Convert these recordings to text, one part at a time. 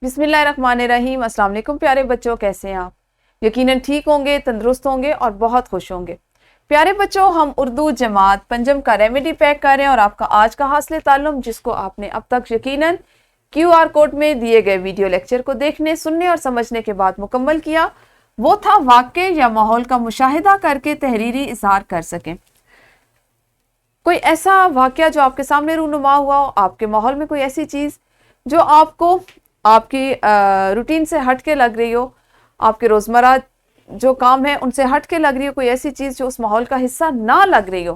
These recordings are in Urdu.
بسم اللہ الرحمن الرحیم۔ السلام علیکم پیارے بچوں، کیسے ہیں آپ؟ یقیناً ٹھیک ہوں گے، تندرست ہوں گے اور بہت خوش ہوں گے۔ پیارے بچوں، ہم اردو جماعت پنجم کا ریمیڈی پیک کر رہے ہیں اور آپ کا آج کا حاصل تعلم، جس کو آپ نے اب تک یقیناً QR کوڈ میں دیے گئے ویڈیو لیکچر کو دیکھنے، سننے اور سمجھنے کے بعد مکمل کیا، وہ تھا واقع یا ماحول کا مشاہدہ کر کے تحریری اظہار کر سکیں۔ کوئی ایسا واقعہ جو آپ کے سامنے رونما ہوا ہو، آپ کے ماحول میں کوئی ایسی چیز جو آپ کو آپ کی روٹین سے ہٹ کے لگ رہی ہو، آپ کے روزمرہ جو کام ہے ان سے ہٹ کے لگ رہی ہو، کوئی ایسی چیز جو اس ماحول کا حصہ نہ لگ رہی ہو،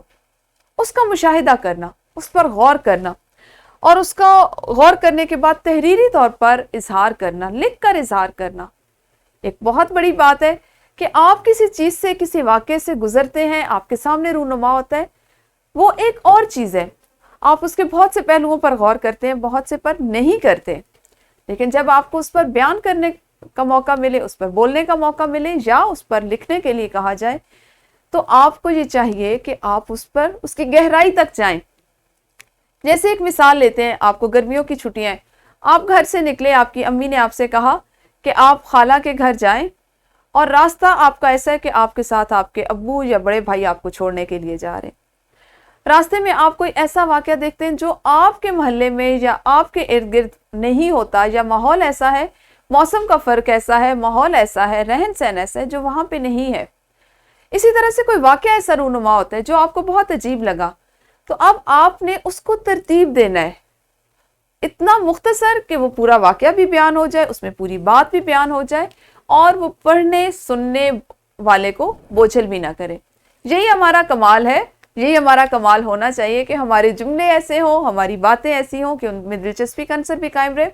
اس کا مشاہدہ کرنا، اس پر غور کرنا اور اس کا غور کرنے کے بعد تحریری طور پر اظہار کرنا، لکھ کر اظہار کرنا۔ ایک بہت بڑی بات ہے کہ آپ کسی چیز سے، کسی واقعے سے گزرتے ہیں، آپ کے سامنے رونما ہوتا ہے، وہ ایک اور چیز ہے، آپ اس کے بہت سے پہلوؤں پر غور کرتے ہیں، بہت سے پر نہیں کرتے، لیکن جب آپ کو اس پر بیان کرنے کا موقع ملے، اس پر بولنے کا موقع ملے یا اس پر لکھنے کے لیے کہا جائے، تو آپ کو یہ چاہیے کہ آپ اس پر اس کی گہرائی تک جائیں۔ جیسے ایک مثال لیتے ہیں، آپ کو گرمیوں کی چھٹیاں ہیں، آپ گھر سے نکلے، آپ کی امی نے آپ سے کہا کہ آپ خالہ کے گھر جائیں اور راستہ آپ کا ایسا ہے کہ آپ کے ساتھ آپ کے ابو یا بڑے بھائی آپ کو چھوڑنے کے لیے جا رہے ہیں۔ راستے میں آپ کوئی ایسا واقعہ دیکھتے ہیں جو آپ کے محلے میں یا آپ کے ارد گرد نہیں ہوتا، یا ماحول ایسا ہے، موسم کا فرق ایسا ہے، ماحول ایسا ہے، رہن سہن ایسا ہے جو وہاں پہ نہیں ہے۔ اسی طرح سے کوئی واقعہ ایسا رونما ہوتا ہے جو آپ کو بہت عجیب لگا، تو اب آپ نے اس کو ترتیب دینا ہے، اتنا مختصر کہ وہ پورا واقعہ بھی بیان ہو جائے، اس میں پوری بات بھی بیان ہو جائے اور وہ پڑھنے سننے والے کو بوجھل بھی نہ کرے۔ یہی ہمارا کمال ہے، یہی ہمارا کمال ہونا چاہیے کہ ہمارے جملے ایسے ہوں، ہماری باتیں ایسی ہوں کہ ان میں دلچسپی کا عنصر بھی قائم رہے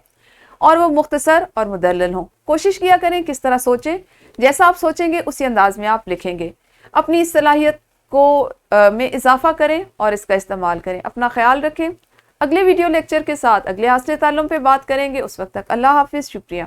اور وہ مختصر اور مدلل ہوں۔ کوشش کیا کریں کس طرح سوچیں، جیسا آپ سوچیں گے اسی انداز میں آپ لکھیں گے۔ اپنی صلاحیت کو میں اضافہ کریں اور اس کا استعمال کریں۔ اپنا خیال رکھیں۔ اگلے ویڈیو لیکچر کے ساتھ اگلے حاصل تعلم پہ بات کریں گے، اس وقت تک اللہ حافظ، شکریہ۔